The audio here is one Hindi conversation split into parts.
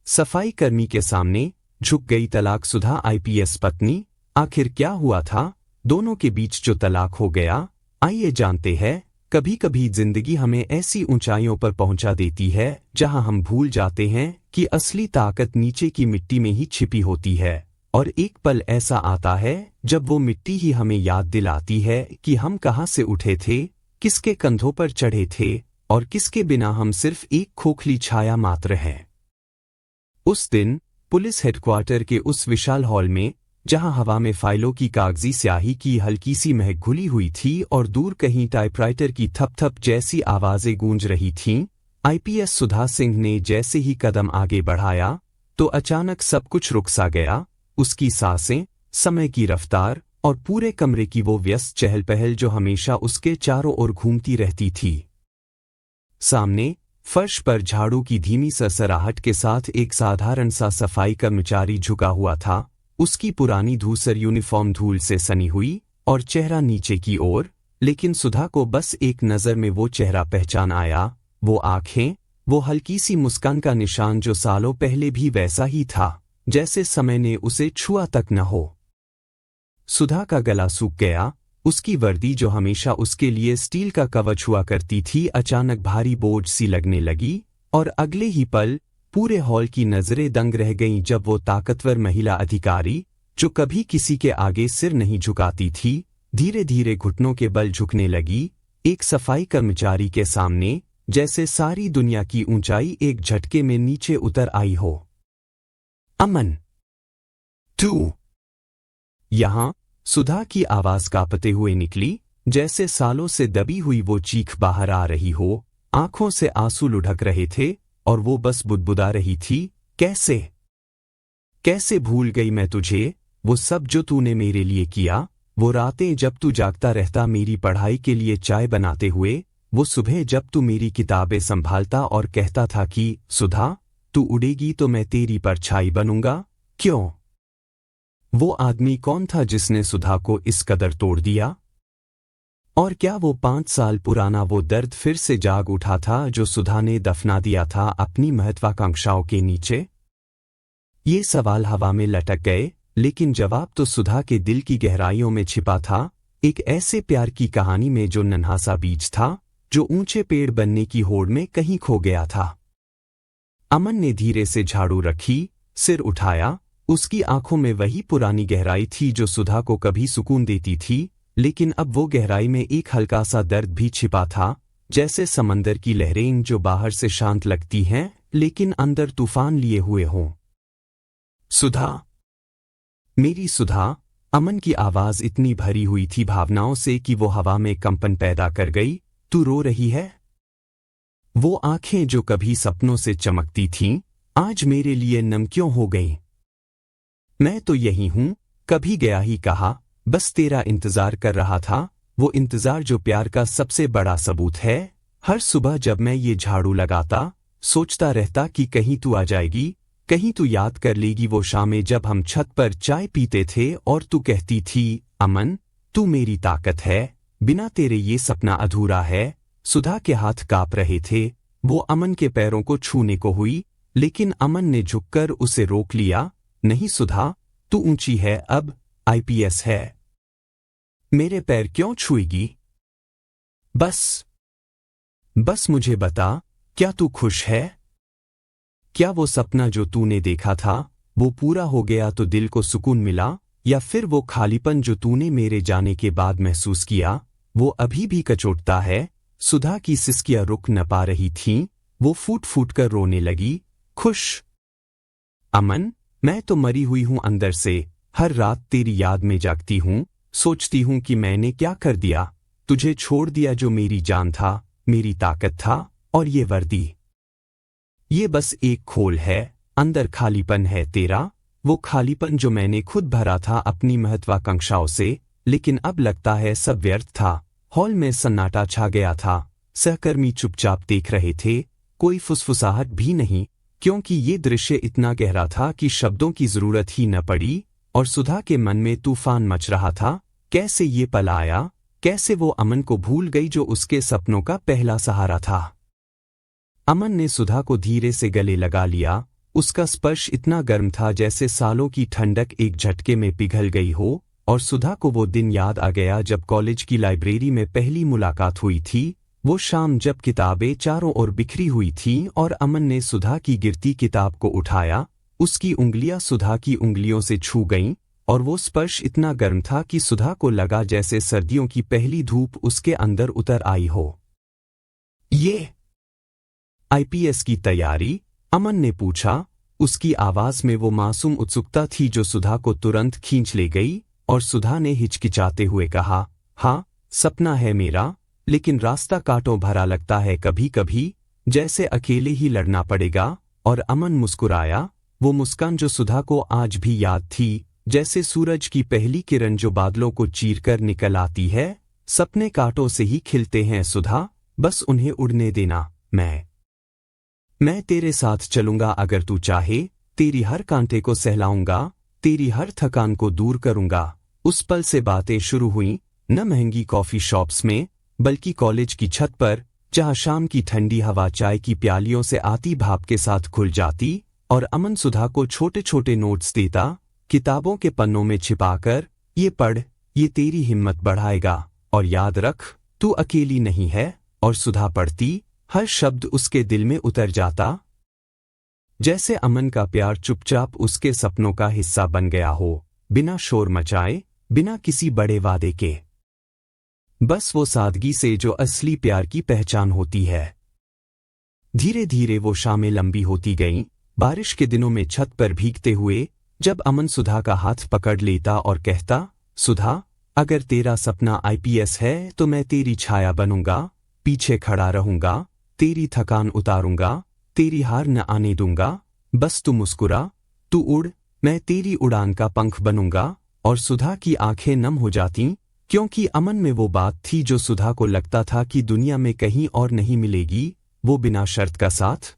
सफाई कर्मी के सामने झुक गई तलाक सुधा आईपीएस पत्नी। आखिर क्या हुआ था दोनों के बीच जो तलाक हो गया? आइए जानते हैं। कभी कभी जिंदगी हमें ऐसी ऊंचाइयों पर पहुंचा देती है जहां हम भूल जाते हैं कि असली ताकत नीचे की मिट्टी में ही छिपी होती है। और एक पल ऐसा आता है जब वो मिट्टी ही हमें याद दिलाती है कि हम कहां से उठे थे, किसके कंधों पर चढ़े थे और किसके बिना हम सिर्फ एक खोखली छाया मात्र हैं। उस दिन पुलिस हेडक्वार्टर के उस विशाल हॉल में, जहां हवा में फाइलों की कागजी स्याही की हल्की सी महक घुली हुई थी और दूर कहीं टाइपराइटर की थप थप जैसी आवाजें गूंज रही थीं, आईपीएस सुधा सिंह ने जैसे ही कदम आगे बढ़ाया तो अचानक सब कुछ रुक सा गया। उसकी सांसें, समय की रफ्तार और पूरे कमरे की वो व्यस्त चहल पहल जो हमेशा उसके चारों ओर घूमती रहती थी। सामने फर्श पर झाड़ू की धीमी सरसराहट के साथ एक साधारण सा सफाई कर्मचारी झुका हुआ था। उसकी पुरानी धूसर यूनिफॉर्म धूल से सनी हुई और चेहरा नीचे की ओर, लेकिन सुधा को बस एक नजर में वो चेहरा पहचान आया। वो आंखें, वो हल्की सी मुस्कान का निशान जो सालों पहले भी वैसा ही था जैसे समय ने उसे छुआ तक न हो। सुधा का गला सूख गया। उसकी वर्दी जो हमेशा उसके लिए स्टील का कवच हुआ करती थी अचानक भारी बोझ सी लगने लगी और अगले ही पल पूरे हॉल की नजरें दंग रह गईं जब वो ताकतवर महिला अधिकारी, जो कभी किसी के आगे सिर नहीं झुकाती थी, धीरे धीरे घुटनों के बल झुकने लगी एक सफाई कर्मचारी के सामने, जैसे सारी दुनिया की ऊंचाई एक झटके में नीचे उतर आई हो। अमन, तू यहां? सुधा की आवाज कांपते हुए निकली, जैसे सालों से दबी हुई वो चीख बाहर आ रही हो। आंखों से आंसू लुढ़क रहे थे और वो बस बुदबुदा रही थी, कैसे कैसे भूल गई मैं तुझे? वो सब जो तूने मेरे लिए किया, वो रातें जब तू जागता रहता मेरी पढ़ाई के लिए चाय बनाते हुए, वो सुबह जब तू मेरी किताबें संभालता और कहता था कि सुधा, तू उड़ेगी तो मैं तेरी परछाई बनूंगा। क्यों? वो आदमी कौन था जिसने सुधा को इस कदर तोड़ दिया? और क्या वो 5 साल पुराना वो दर्द फिर से जाग उठा था जो सुधा ने दफना दिया था अपनी महत्वाकांक्षाओं के नीचे? ये सवाल हवा में लटक गए, लेकिन जवाब तो सुधा के दिल की गहराइयों में छिपा था, एक ऐसे प्यार की कहानी में जो नन्हा सा बीज था, जो ऊंचे पेड़ बनने की होड़ में कहीं खो गया था। अमन ने धीरे से झाड़ू रखी, सिर उठाया। उसकी आंखों में वही पुरानी गहराई थी जो सुधा को कभी सुकून देती थी, लेकिन अब वो गहराई में एक हल्का सा दर्द भी छिपा था, जैसे समंदर की लहरें जो बाहर से शांत लगती हैं लेकिन अंदर तूफान लिए हुए हों। सुधा, मेरी सुधा। अमन की आवाज इतनी भरी हुई थी भावनाओं से कि वो हवा में कंपन पैदा कर गई। तू रो रही है? वो आंखें जो कभी सपनों से चमकती थीं, आज मेरे लिए नम क्यों हो गईं? मैं तो यही हूं, कभी गया ही कहा, बस तेरा इंतजार कर रहा था। वो इंतजार जो प्यार का सबसे बड़ा सबूत है। हर सुबह जब मैं ये झाड़ू लगाता, सोचता रहता कि कहीं तू आ जाएगी, कहीं तू याद कर लेगी वो शामें जब हम छत पर चाय पीते थे और तू कहती थी, अमन, तू मेरी ताकत है, बिना तेरे ये सपना अधूरा है। सुधा के हाथ कांप रहे थे। वो अमन के पैरों को छूने को हुई, लेकिन अमन ने झुककर उसे रोक लिया। नहीं सुधा, तू ऊंची है अब, आईपीएस है। मेरे पैर क्यों छुएगी? बस मुझे बता, क्या तू खुश है? क्या वो सपना जो तूने देखा था वो पूरा हो गया तो दिल को सुकून मिला, या फिर वो खालीपन जो तूने मेरे जाने के बाद महसूस किया वो अभी भी कचोटता है? सुधा की सिसकियां रुक न पा रही थीं, वो फूट फूट कर रोने लगी। खुश? अमन, मैं तो मरी हुई हूं अंदर से। हर रात तेरी याद में जागती हूं, सोचती हूं कि मैंने क्या कर दिया, तुझे छोड़ दिया जो मेरी जान था, मेरी ताकत था। और ये वर्दी, ये बस एक खोल है, अंदर खालीपन है तेरा, वो खालीपन जो मैंने खुद भरा था अपनी महत्वाकांक्षाओं से, लेकिन अब लगता है सब व्यर्थ था। हॉल में सन्नाटा छा गया था। सहकर्मी चुपचाप देख रहे थे, कोई फुसफुसाहट भी नहीं, क्योंकि ये दृश्य इतना गहरा था कि शब्दों की जरूरत ही न पड़ी। और सुधा के मन में तूफान मच रहा था। कैसे ये पल आया? कैसे वो अमन को भूल गई जो उसके सपनों का पहला सहारा था? अमन ने सुधा को धीरे से गले लगा लिया, उसका स्पर्श इतना गर्म था जैसे सालों की ठंडक एक झटके में पिघल गई हो। और सुधा को वो दिन याद आ गया जब कॉलेज की लाइब्रेरी में पहली मुलाकात हुई थी। वो शाम जब किताबें चारों ओर बिखरी हुई थीं और अमन ने सुधा की गिरती किताब को उठाया। उसकी उंगलियां सुधा की उंगलियों से छू गईं और वो स्पर्श इतना गर्म था कि सुधा को लगा जैसे सर्दियों की पहली धूप उसके अंदर उतर आई हो। ये आईपीएस की तैयारी? अमन ने पूछा। उसकी आवाज में वो मासूम उत्सुकता थी जो सुधा को तुरंत खींच ले गई। और सुधा ने हिचकिचाते हुए कहा, हाँ, सपना है मेरा, लेकिन रास्ता कांटों भरा लगता है कभी कभी, जैसे अकेले ही लड़ना पड़ेगा। और अमन मुस्कुराया, वो मुस्कान जो सुधा को आज भी याद थी, जैसे सूरज की पहली किरण जो बादलों को चीरकर निकल आती है। सपने कांटों से ही खिलते हैं सुधा, बस उन्हें उड़ने देना। मैं तेरे साथ चलूंगा अगर तू चाहे, तेरी हर कांटे को सहलाऊंगा, तेरी हर थकान को दूर करूंगा। उस पल से बातें शुरू हुईं, न महंगी कॉफी शॉप्स में, बल्कि कॉलेज की छत पर, जहां शाम की ठंडी हवा चाय की प्यालियों से आती भाप के साथ खुल जाती। और अमन सुधा को छोटे छोटे नोट्स देता, किताबों के पन्नों में छिपाकर, ये पढ़, ये तेरी हिम्मत बढ़ाएगा, और याद रख, तू अकेली नहीं है। और सुधा पढ़ती, हर शब्द उसके दिल में उतर जाता, जैसे अमन का प्यार चुपचाप उसके सपनों का हिस्सा बन गया हो, बिना शोर मचाए, बिना किसी बड़े वादे के। बस वो सादगी से जो असली प्यार की पहचान होती है। धीरे धीरे वो शामें लंबी होती गईं, बारिश के दिनों में छत पर भीगते हुए, जब अमन सुधा का हाथ पकड़ लेता और कहता, सुधा, अगर तेरा सपना आईपीएस है तो मैं तेरी छाया बनूंगा, पीछे खड़ा रहूंगा, तेरी थकान उतारूंगा, तेरी हार न आने दूंगा, बस तू मुस्कुरा, तू उड़, मैं तेरी उड़ान का पंख बनूंगा। और सुधा की आंखें नम हो जातीं, क्योंकि अमन में वो बात थी जो सुधा को लगता था कि दुनिया में कहीं और नहीं मिलेगी, वो बिना शर्त का साथ,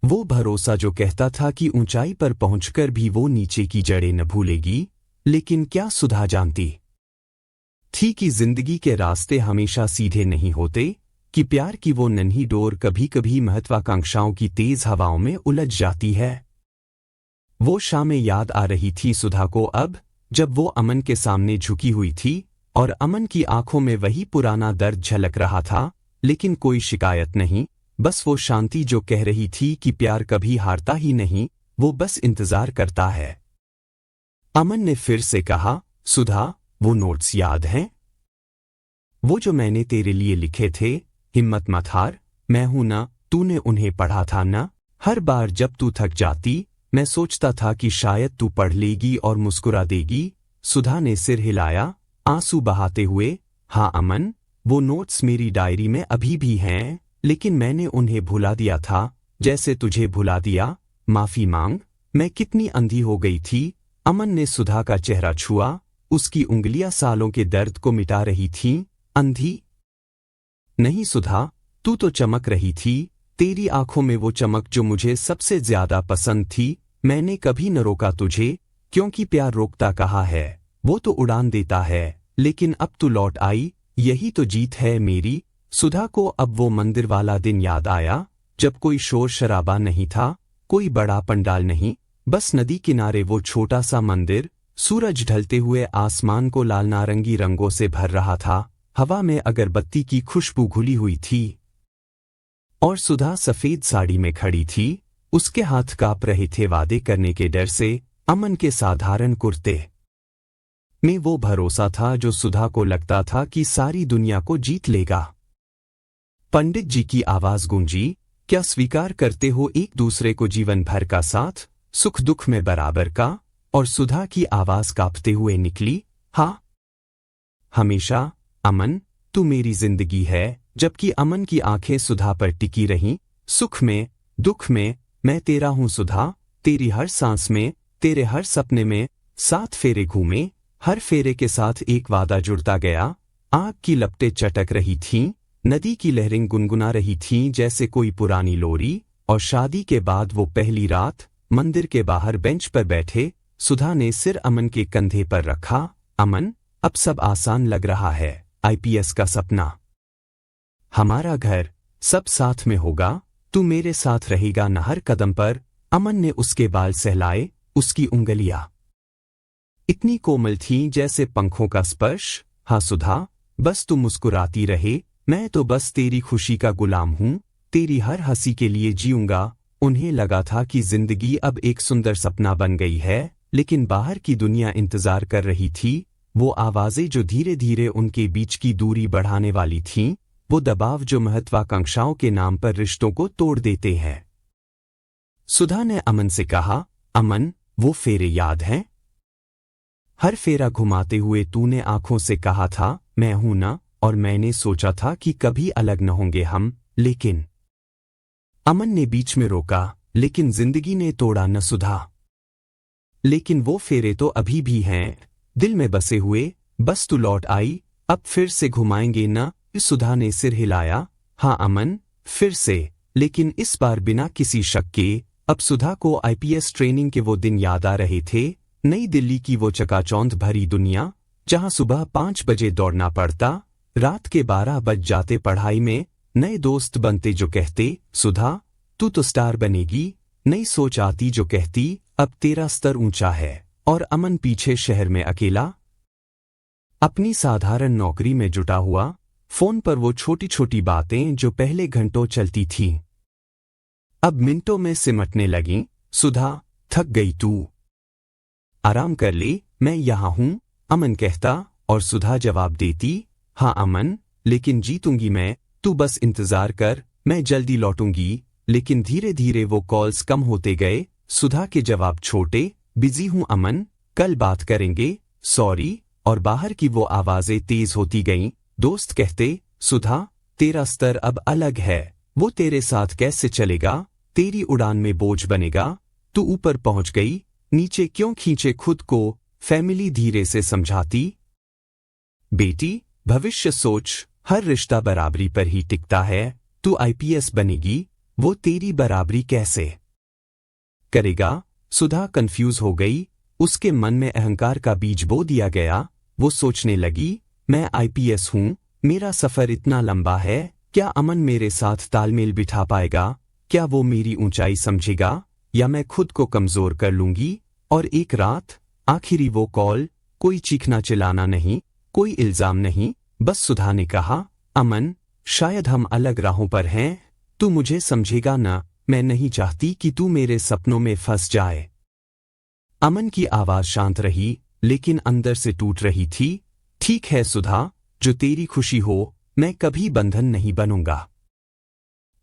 वो भरोसा जो कहता था कि ऊंचाई पर पहुंचकर भी वो नीचे की जड़ें न भूलेगी। लेकिन क्या सुधा जानती थी कि जिंदगी के रास्ते हमेशा सीधे नहीं होते, कि प्यार की वो नन्ही डोर कभी कभी महत्वाकांक्षाओं की तेज हवाओं में उलझ जाती है। वो शामें याद आ रही थी सुधा को अब, जब वो अमन के सामने झुकी हुई थी, और अमन की आंखों में वही पुराना दर्द झलक रहा था, लेकिन कोई शिकायत नहीं, बस वो शांति जो कह रही थी कि प्यार कभी हारता ही नहीं, वो बस इंतजार करता है। अमन ने फिर से कहा, सुधा, वो नोट्स याद हैं? वो जो मैंने तेरे लिए लिखे थे, हिम्मत मत हार, मैं हूं ना, तूने उन्हें पढ़ा था ना? हर बार जब तू थक जाती, मैं सोचता था कि शायद तू पढ़ लेगी और मुस्कुरा देगी। सुधा ने सिर हिलाया, आंसू बहाते हुए। हाँ अमन, वो नोट्स मेरी डायरी में अभी भी हैं, लेकिन मैंने उन्हें भुला दिया था, जैसे तुझे भुला दिया। माफी मांग, मैं कितनी अंधी हो गई थी। अमन ने सुधा का चेहरा छुआ, उसकी उंगलियां सालों के दर्द को मिटा रही थीं। अंधी नहीं सुधा, तू तो चमक रही थी, तेरी आंखों में वो चमक जो मुझे सबसे ज्यादा पसंद थी। मैंने कभी न रोका तुझे, क्योंकि प्यार रोकता कहाँ है, वो तो उड़ान देता है। लेकिन अब तू लौट आई, यही तो जीत है मेरी। सुधा को अब वो मंदिर वाला दिन याद आया, जब कोई शोर शराबा नहीं था, कोई बड़ा पंडाल नहीं, बस नदी किनारे वो छोटा सा मंदिर, सूरज ढलते हुए आसमान को लाल नारंगी रंगों से भर रहा था। हवा में अगरबत्ती की खुशबू घुली हुई थी, और सुधा सफेद साड़ी में खड़ी थी, उसके हाथ कांप रहे थे वादे करने के डर से। अमन के साधारण कुर्ते में वो भरोसा था जो सुधा को लगता था कि सारी दुनिया को जीत लेगा। पंडित जी की आवाज गूंजी, क्या स्वीकार करते हो एक दूसरे को जीवन भर का साथ, सुख दुख में बराबर का? और सुधा की आवाज कांपते हुए निकली, हाँ, हमेशा। अमन, तू मेरी जिंदगी है। जबकि अमन की आंखें सुधा पर टिकी रहीं, सुख में, दुख में, मैं तेरा हूं सुधा, तेरी हर सांस में, तेरे हर सपने में। 7 फेरे घूमे, हर फेरे के साथ एक वादा जुड़ता गया। आग की लपटें चटक रही थीं, नदी की लहरें गुनगुना रही थीं जैसे कोई पुरानी लोरी। और शादी के बाद वो पहली रात, मंदिर के बाहर बेंच पर बैठे, सुधा ने सिर अमन के कंधे पर रखा। अमन, अब सब आसान लग रहा है, आईपीएस का सपना, हमारा घर, सब साथ में होगा, तू मेरे साथ रहेगा न हर कदम पर, अमन ने उसके बाल सहलाए, उसकी उंगलियां इतनी कोमल थीं जैसे पंखों का स्पर्श। हाँ सुधा, बस तू मुस्कुराती रहे, मैं तो बस तेरी खुशी का गुलाम हूँ, तेरी हर हंसी के लिए जीऊंगा। उन्हें लगा था कि जिंदगी अब एक सुंदर सपना बन गई है, लेकिन बाहर की दुनिया इंतजार कर रही थी। वो आवाजें जो धीरे धीरे उनके बीच की दूरी बढ़ाने वाली थीं, वो दबाव जो महत्वाकांक्षाओं के नाम पर रिश्तों को तोड़ देते हैं। सुधा ने अमन से कहा, अमन, वो फेरे याद हैं? हर फेरा घुमाते हुए तूने आंखों से कहा था, मैं हूं ना, और मैंने सोचा था कि कभी अलग न होंगे हम, लेकिन अमन ने बीच में रोका, लेकिन जिंदगी ने तोड़ा न सुधा। लेकिन वो फेरे तो अभी भी हैं, दिल में बसे हुए, बस तू लौट आई, अब फिर से घुमाएंगे न? सुधा ने सिर हिलाया। हाँ अमन, फिर से, लेकिन इस बार बिना किसी शक के। अब सुधा को आईपीएस ट्रेनिंग के वो दिन याद आ रहे थे, नई दिल्ली की वो चकाचौंध भरी दुनिया, जहां सुबह 5 बजे दौड़ना पड़ता, रात के 12 बज जाते पढ़ाई में, नए दोस्त बनते जो कहते, सुधा तू तो स्टार बनेगी, नई सोच आती जो कहती, अब तेरा स्तर ऊंचा है, और अमन पीछे शहर में अकेला, अपनी साधारण नौकरी में जुटा हुआ, फोन पर वो छोटी छोटी बातें जो पहले घंटों चलती थीं, अब मिनटों में सिमटने लगीं। सुधा, थक गई तू? आराम कर ले, मैं यहां हूं, अमन कहता, और सुधा जवाब देती, हाँ अमन, लेकिन जीतूंगी मैं, तू बस इंतजार कर, मैं जल्दी लौटूंगी। लेकिन धीरे धीरे वो कॉल्स कम होते गए, सुधा के जवाब छोटे, बिजी हूं अमन, कल बात करेंगे, सॉरी, और बाहर की वो आवाजें तेज होती गईं। दोस्त कहते, सुधा, तेरा स्तर अब अलग है, वो तेरे साथ कैसे चलेगा, तेरी उड़ान में बोझ बनेगा, तू ऊपर पहुंच गई, नीचे क्यों खींचे खुद को? फैमिली धीरे से समझाती, बेटी, भविष्य सोच, हर रिश्ता बराबरी पर ही टिकता है, तू आईपीएस बनेगी, वो तेरी बराबरी कैसे करेगा? सुधा कंफ्यूज हो गई, उसके मन में अहंकार का बीज बो दिया गया। वो सोचने लगी, मैं आईपीएस हूं, मेरा सफर इतना लंबा है, क्या अमन मेरे साथ तालमेल बिठा पाएगा? क्या वो मेरी ऊंचाई समझेगा, या मैं खुद को कमजोर कर लूंगी? और एक रात, आखिरी वो कॉल, कोई चीखना चिल्लाना नहीं, कोई इल्जाम नहीं, बस सुधा ने कहा, अमन, शायद हम अलग राहों पर हैं, तू मुझे समझेगा ना, मैं नहीं चाहती कि तू मेरे सपनों में फंस जाए। अमन की आवाज शांत रही, लेकिन अंदर से टूट रही थी। ठीक है सुधा, जो तेरी खुशी हो, मैं कभी बंधन नहीं बनूंगा।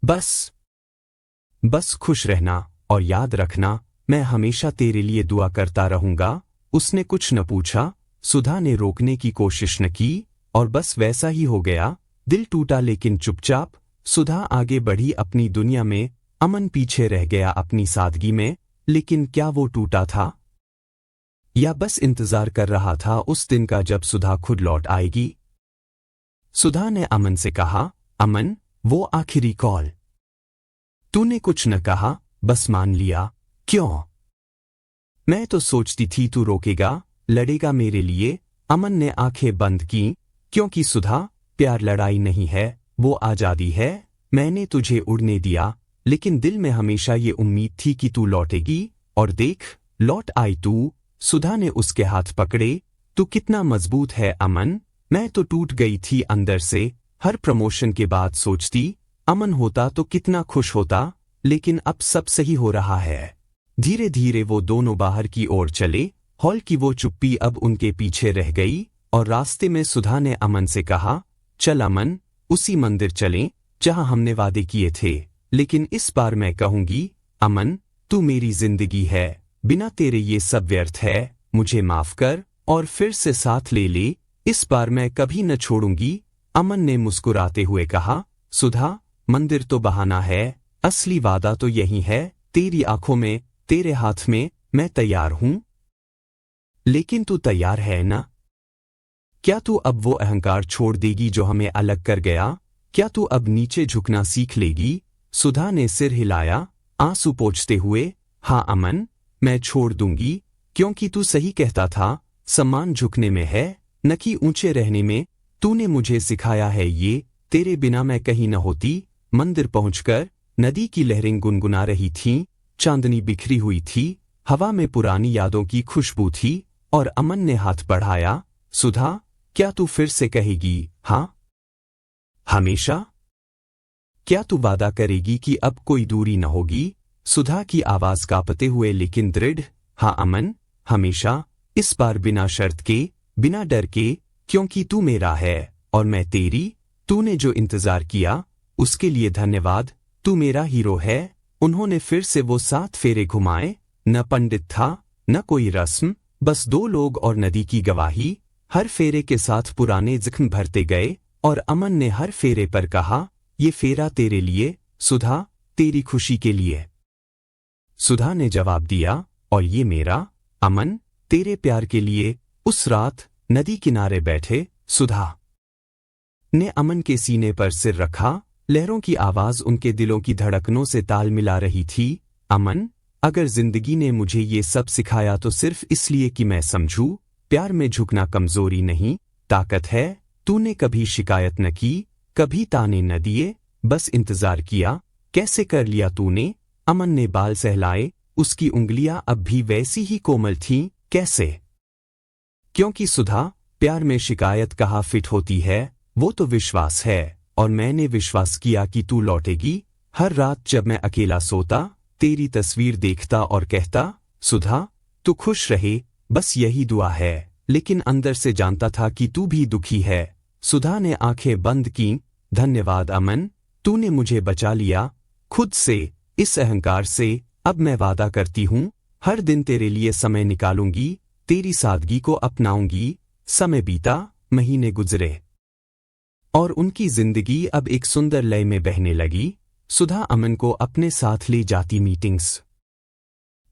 बस खुश रहना, और याद रखना, मैं हमेशा तेरे लिए दुआ करता रहूंगा। उसने कुछ न पूछा, सुधा ने रोकने की कोशिश न की, और बस वैसा ही हो गया। दिल टूटा लेकिन चुपचाप। सुधा आगे बढ़ी अपनी दुनिया में, अमन पीछे रह गया अपनी सादगी में। लेकिन क्या वो टूटा था, या बस इंतजार कर रहा था उस दिन का जब सुधा खुद लौट आएगी? सुधा ने अमन से कहा, अमन, वो आखिरी कॉल, तूने कुछ न कहा, बस मान लिया। क्यों? मैं तो सोचती थी तू रोकेगा, लड़ेगा मेरे लिए। अमन ने आंखें बंद की, क्योंकि सुधा, प्यार लड़ाई नहीं है, वो आजादी है। मैंने तुझे उड़ने दिया, लेकिन दिल में हमेशा ये उम्मीद थी कि तू लौटेगी, और देख, लौट आई तू। सुधा ने उसके हाथ पकड़े, तू कितना मजबूत है अमन, मैं तो टूट गई थी अंदर से। हर प्रमोशन के बाद सोचती, अमन होता तो कितना खुश होता, लेकिन अब सब सही हो रहा है। धीरे धीरे वो दोनों बाहर की ओर चले, हॉल की वो चुप्पी अब उनके पीछे रह गई, और रास्ते में सुधा ने अमन से कहा, चल अमन, उसी मंदिर चलें जहां हमने वादे किए थे, लेकिन इस बार मैं कहूंगी, अमन, तू मेरी जिंदगी है, बिना तेरे ये सब व्यर्थ है, मुझे माफ कर, और फिर से साथ ले ले, इस बार मैं कभी न छोड़ूंगी। अमन ने मुस्कुराते हुए कहा, सुधा, मंदिर तो बहाना है, असली वादा तो यही है, तेरी आंखों में, तेरे हाथ में, मैं तैयार हूं। लेकिन तू तैयार है ना? क्या तू अब वो अहंकार छोड़ देगी जो हमें अलग कर गया? क्या तू अब नीचे झुकना सीख लेगी? सुधा ने सिर हिलाया, आंसू पोंछते हुए, हाँ अमन, मैं छोड़ दूंगी, क्योंकि तू सही कहता था, सम्मान झुकने में है, न कि ऊंचे रहने में। तूने मुझे सिखाया है ये, तेरे बिना मैं कहीं न होती। मंदिर पहुंचकर नदी की लहरें गुनगुना रही थीं, चांदनी बिखरी हुई थी, हवा में पुरानी यादों की खुशबू थी और अमन ने हाथ बढ़ाया। सुधा, क्या तू फिर से कहेगी हाँ? हमेशा? क्या तू वादा करेगी कि अब कोई दूरी न होगी? सुधा की आवाज कांपते हुए लेकिन दृढ़। हाँ अमन, हमेशा, इस बार बिना शर्त के, बिना डर के, क्योंकि तू मेरा है और मैं तेरी। तूने जो इंतजार किया उसके लिए धन्यवाद, तू मेरा हीरो है। उन्होंने फिर से वो 7 फेरे घुमाए। न पंडित था, न कोई रस्म, बस 2 लोग और नदी की गवाही। हर फेरे के साथ पुराने जख्म भरते गए और अमन ने हर फेरे पर कहा, ये फेरा तेरे लिए सुधा, तेरी खुशी के लिए। सुधा ने जवाब दिया, और ये मेरा, अमन, तेरे प्यार के लिए। उस रात नदी किनारे बैठे सुधा ने अमन के सीने पर सिर रखा। लहरों की आवाज उनके दिलों की धड़कनों से ताल मिला रही थी। अमन, अगर जिंदगी ने मुझे ये सब सिखाया तो सिर्फ इसलिए कि मैं समझूं, प्यार में झुकना कमजोरी नहीं, ताकत है। तूने कभी शिकायत न की, कभी ताने न दिए, बस इंतजार किया। कैसे कर लिया तूने? अमन ने बाल सहलाए। उसकी उंगलियां अब भी वैसी ही कोमल थीं। कैसे? क्योंकि सुधा, प्यार में शिकायत कहाँ फिट होती है, वो तो विश्वास है। और मैंने विश्वास किया कि तू लौटेगी। हर रात जब मैं अकेला सोता, तेरी तस्वीर देखता और कहता, सुधा, तू खुश रहे, बस यही दुआ है। लेकिन अंदर से जानता था कि तू भी दुखी है। सुधा ने आंखें बंद की। धन्यवाद अमन, तूने मुझे बचा लिया खुद से, इस अहंकार से। अब मैं वादा करती हूँ, हर दिन तेरे लिए समय निकालूंगी, तेरी सादगी को अपनाऊंगी। समय बीता, महीने गुजरे और उनकी जिंदगी अब एक सुंदर लय में बहने लगी। सुधा अमन को अपने साथ ले जाती मीटिंग्स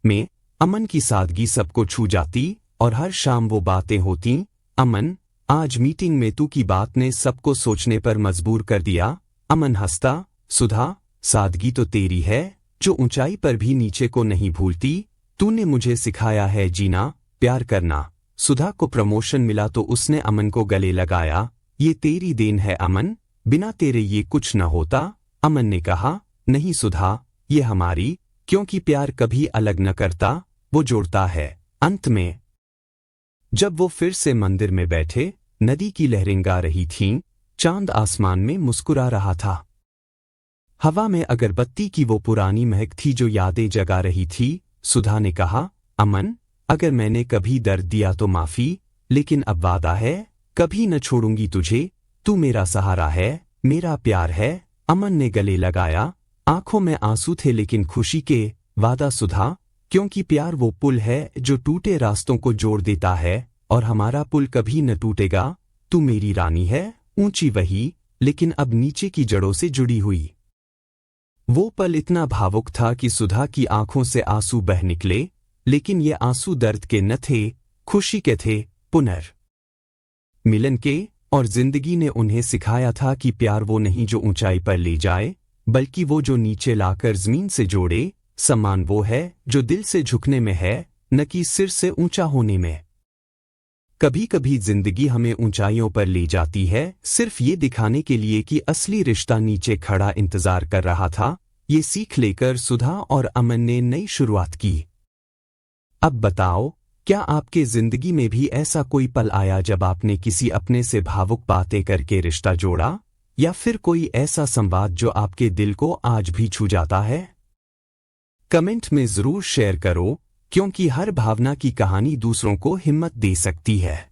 में। अमन की सादगी सबको छू जाती और हर शाम वो बातें होती। अमन, आज मीटिंग में तू की बात ने सबको सोचने पर मजबूर कर दिया। अमन हंसता। सुधा, सादगी तो तेरी है जो ऊंचाई पर भी नीचे को नहीं भूलती। तूने मुझे सिखाया है जीना, प्यार करना। सुधा को प्रमोशन मिला तो उसने अमन को गले लगाया। ये तेरी देन है अमन, बिना तेरे ये कुछ न होता। अमन ने कहा, नहीं सुधा, ये हमारी, क्योंकि प्यार कभी अलग न करता, वो जोड़ता है। अंत में जब वो फिर से मंदिर में बैठे, नदी की लहरें गा रही थीं, चांद आसमान में मुस्कुरा रहा था। हवा में अगरबत्ती की वो पुरानी महक थी जो यादें जगा रही थी। सुधा ने कहा, अमन, अगर मैंने कभी दर्द दिया तो माफी, लेकिन अब वादा है, कभी न छोड़ूंगी तुझे। तू मेरा सहारा है, मेरा प्यार है। अमन ने गले लगाया। आंखों में आंसू थे लेकिन खुशी के। वादा सुधा, क्योंकि प्यार वो पुल है जो टूटे रास्तों को जोड़ देता है, और हमारा पुल कभी न टूटेगा। तू मेरी रानी है, ऊंची वही, लेकिन अब नीचे की जड़ों से जुड़ी हुई। वो पल इतना भावुक था कि सुधा की आंखों से आंसू बह निकले, लेकिन ये आंसू दर्द के न थे, खुशी के थे, मिलन के। और जिंदगी ने उन्हें सिखाया था कि प्यार वो नहीं जो ऊंचाई पर ले जाए, बल्कि वो जो नीचे लाकर जमीन से जोड़े। सम्मान वो है जो दिल से झुकने में है, न कि सिर से ऊंचा होने में। कभी कभी जिंदगी हमें ऊंचाइयों पर ले जाती है, सिर्फ ये दिखाने के लिए कि असली रिश्ता नीचे खड़ा इंतजार कर रहा था। ये सीख लेकर सुधा और अमन ने नई शुरुआत की। अब बताओ, क्या आपके जिंदगी में भी ऐसा कोई पल आया जब आपने किसी अपने से भावुक बातें करके रिश्ता जोड़ा, या फिर कोई ऐसा संवाद जो आपके दिल को आज भी छू जाता है? कमेंट में जरूर शेयर करो, क्योंकि हर भावना की कहानी दूसरों को हिम्मत दे सकती है।